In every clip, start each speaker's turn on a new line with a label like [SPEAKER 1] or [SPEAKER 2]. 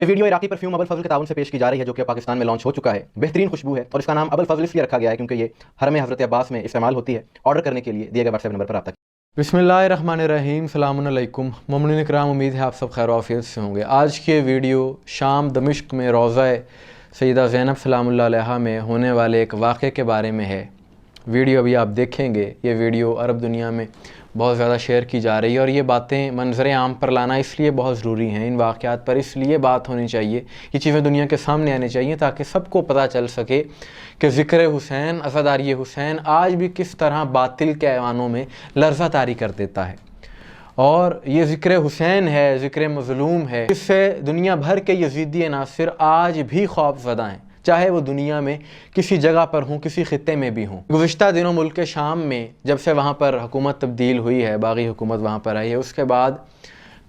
[SPEAKER 1] ये video Iraqi perfume Abul फजल के ताउन से पेश की जा रही है, जो कि पाकिस्तान में लॉन्च हो चुका है। बेहतरीन खुशबू है और इसका नाम अबुल फजल इसलिए रखा गया है क्योंकि ये हरम हज़रत अब्बास में इस्तेमाल होती है। ऑर्डर करने के लिए दिए गए व्हाट्सएप नंबर पर रब्ता कीजिए।
[SPEAKER 2] बिस्मिल्लाहिर्रहमानिर्रहीम, सलामुन अलैकुम। मोमिनीन किराम, उम्मीद है आप सब खैर आफियत से होंगे। आज की वीडियो शाम दमिश्क में रोज़ा सैयदा ज़ैनब सलामुल्लाह अलैहा में होने वाले एक वाक़े के बारे में है। वीडियो अभी आप देखेंगे। ये वीडियो अरब दुनिया में बहुत ज़्यादा शेयर की जा रही है और ये बातें मंजर आम पर लाना इसलिए बहुत ज़रूरी हैं। इन वाक़यात पर इसलिए बात होनी चाहिए, ये चीज़ें दुनिया के सामने आनी चाहिए ताकि सबको पता चल सके कि ज़िक्र हुसैन, अज़ादारी हुसैन आज भी किस तरह बातिल के ऐवानों में लर्ज़ा तारी कर देता है। और ये ज़िक्र हुसैन है, ज़िक्र मज़लूम है, इससे दुनिया भर के यज़ीदी अनासिर आज भी खौफज़दा हैं, चाहे वो दुनिया में किसी जगह पर हों, किसी ख़ित्ते में भी हों। गुज़िश्ता दिनों मुल्क के शाम में जब से वहाँ पर हुकूमत तब्दील हुई है, बागी हुकूमत वहाँ पर आई है, उसके बाद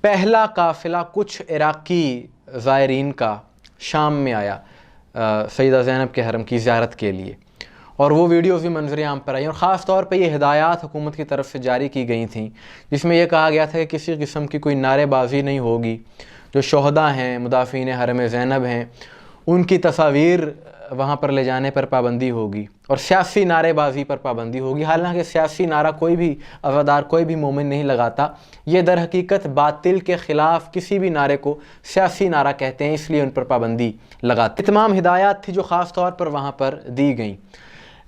[SPEAKER 2] पहला काफ़िला कुछ इराक़ी ज़ायरीन का शाम में आया सैयदा ज़ैनब के हरम की ज़ियारत के लिए, और वो वीडियोज़ भी मंजर आम पर आई। और ख़ास तौर पे ये हिदायत हुकूमत की तरफ से जारी की गई थी, जिसमें यह कहा गया था कि किसी किस्म की कोई नारेबाजी नहीं होगी। जो शोहदा हैं, मुदाफ़िन हरम ज़ैनब हैं, उनकी तस्वीर वहाँ पर ले जाने पर पाबंदी होगी और सियासी नारेबाजी पर पाबंदी होगी। हालांकि सियासी नारा कोई भी अज़ादार, कोई भी मोमिन नहीं लगाता। ये दर हकीकत बातिल के ख़िलाफ़ किसी भी नारे को सियासी नारा कहते हैं, इसलिए उन पर पाबंदी लगाते। तमाम हिदायत थी जो ख़ास तौर पर वहाँ पर दी गई।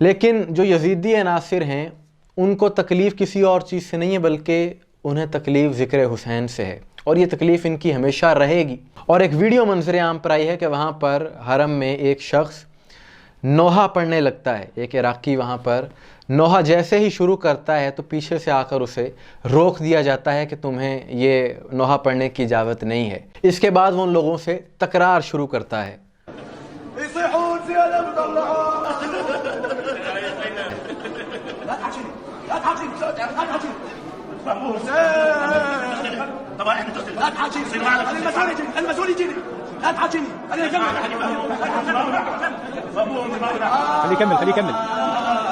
[SPEAKER 2] लेकिन जो यज़ीदी अनासिर हैं उनको तकलीफ़ किसी और चीज़ से नहीं है, बल्कि उन्हें तकलीफ़ ज़िक्र हुसैन से है, और ये तकलीफ़ इनकी हमेशा रहेगी। और एक वीडियो मंजर आम पर आई है कि वहाँ पर हरम में एक शख्स नोहा पढ़ने लगता है। एक इराक़ी वहाँ पर नोहा जैसे ही शुरू करता है तो पीछे से आकर उसे रोक दिया जाता है कि तुम्हें ये नोहा पढ़ने की इजाज़त नहीं है। इसके बाद वो उन लोगों से तकरार शुरू करता है।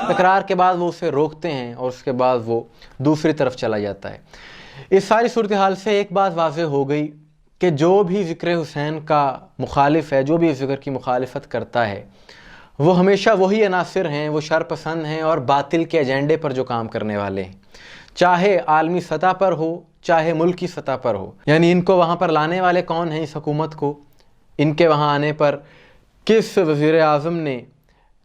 [SPEAKER 2] तकरार के बाद वो उसे रोकते हैं और उसके बाद वो दूसरी तरफ चला जाता है। इस सारी सूरत हाल से एक बात वाज़ेह हो गई कि जो भी ज़िक्र हुसैन का मुखालिफ है, जो भी ज़िक्र की मुखालिफत करता है, वो हमेशा वही अनासिर हैं, वो शरपसंद हैं और बातिल के एजेंडे पर जो काम करने वाले हैं, चाहे आलमी सतह पर हो चाहे मुल्क की सतह पर हो। यानी इनको वहाँ पर लाने वाले कौन हैं इस हुकूमत को, इनके वहाँ आने पर किस वज़ीर आज़म ने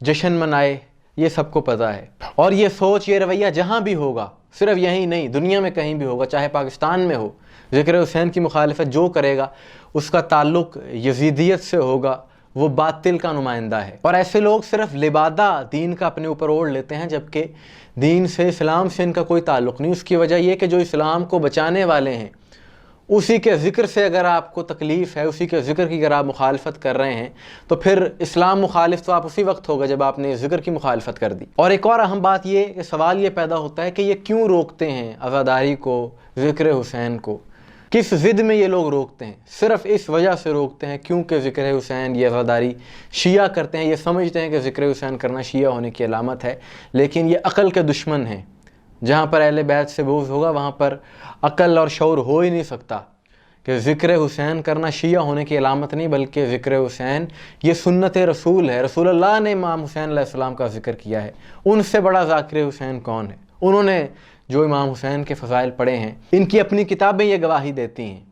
[SPEAKER 2] जश्न मनाए, ये सबको पता है। और ये सोच, ये रवैया जहाँ भी होगा, सिर्फ यहीं नहीं दुनिया में कहीं भी होगा, चाहे पाकिस्तान में हो, ज़िक्र हुसैन की मुखालिफत जो करेगा उसका ताल्लुक़ यज़ीदियत से होगा, वो बातिल का नुमाइंदा है। और ऐसे लोग सिर्फ लिबादा दीन का अपने ऊपर ओढ़ लेते हैं, जबकि दीन से, इस्लाम से इनका कोई ताल्लुक़ नहीं। उसकी वजह यह कि जो इस्लाम को बचाने वाले हैं उसी के ज़िक्र से अगर आपको तकलीफ़ है, उसी के ज़िक्र की अगर आप मुखालफत कर रहे हैं, तो फिर इस्लाम मुखालिफ तो आप उसी वक्त होगा जब आपने ज़िक्र की मुखालफत कर दी। और एक और अहम बात ये कि सवाल ये पैदा होता है कि ये क्यों रोकते हैं अज़ादारी को, ज़िक्र हुसैन को, किस ज़िद में ये लोग रोकते हैं? सिर्फ़ इस वजह से रोकते हैं क्योंकि ज़िक्र हुसैन, ये अज़ादारी शिया करते हैं। ये समझते हैं कि ज़िक्र हुसैन करना शिया होने की अलामत है, लेकिन ये अक़ल के दुश्मन हैं। जहाँ पर अहले बैत से बुग़्ज़ होगा वहाँ पर अक़ल और शऊर हो ही नहीं सकता कि ज़िक्र हुसैन करना शिया होने की अलामत नहीं, बल्कि ज़िक्र हुसैन ये सुन्नत रसूल है। रसूलुल्लाह ने इमाम हुसैन अलैहिस्सलाम का ज़िक्र किया है। उनसे बड़ा ज़ाकिर हुसैन कौन है? उन्होंने जो इमाम हुसैन के फ़ज़ाइल पढ़े हैं, इनकी अपनी किताबें ये गवाही देती हैं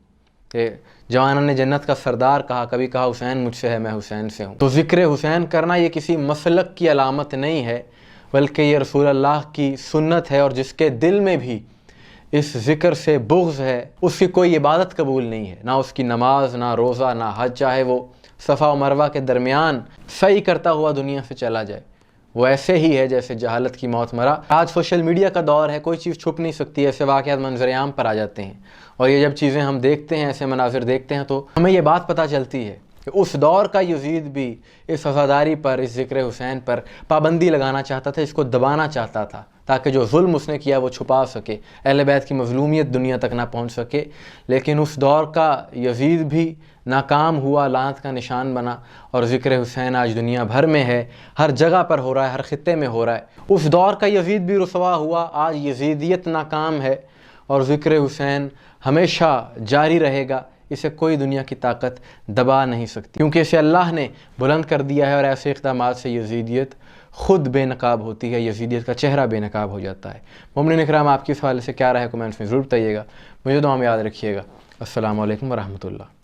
[SPEAKER 2] कि जवाना ने जन्नत का सरदार कहा, कभी कहा हुसैन मुझसे है, मैं हुसैन से हूँ। तो ज़िक्र हुसैन करना ये किसी मसलक की अलामत नहीं है, बल्कि ये रसूलुल्लाह की सुन्नत है। और जिसके दिल में भी इस ज़िक्र से बुग़्ज़ है, उसकी कोई इबादत कबूल नहीं है, ना उसकी नमाज, ना रोज़ा, ना हज, चाहे वो सफ़ा और मरवा के दरमियान सही करता हुआ दुनिया से चला जाए, वो ऐसे ही है जैसे जहालत की मौत मरा। आज सोशल मीडिया का दौर है, कोई चीज़ छुप नहीं सकती, ऐसे वाक़यात मंजर आम पर आ जाते हैं। और ये जब चीज़ें हम देखते हैं, ऐसे मनाज़िर देखते हैं, तो हमें ये बात पता चलती है कि उस दौर का यज़ीद भी इस अज़ादारी पर, इस ज़िक्र हुसैन पर पाबंदी लगाना चाहता था, इसको दबाना चाहता था, ताकि जो जुल्म उसने किया वो छुपा सके, अहले बैत की मज़लूमियत दुनिया तक ना पहुँच सके। लेकिन उस दौर का यज़ीद भी नाकाम हुआ, लानत का निशान बना, और ज़िक्र हुसैन आज दुनिया भर में है, हर जगह पर हो रहा है, हर ख़ित्ते में हो रहा है। उस दौर का यज़ीद भी रुसवा हुआ, आज यज़ीदियत नाकाम है और ज़िक्र हुसैन हमेशा जारी रहेगा। اسے کوئی دنیا کی طاقت دبا نہیں سکتی، کیونکہ اسے اللہ نے بلند کر دیا ہے، اور ایسے اقدامات سے یزیدیت خود بے نقاب ہوتی ہے، یزیدیت کا چہرہ بے نقاب ہو جاتا ہے۔ مومنین اکرام، آپ کی اس حوالے سے کیا رائے ہے کمنٹس میں ضرور بتائیے گا، مجھے دعا میں یاد رکھیے گا۔ السلام علیکم ورحمۃ اللہ۔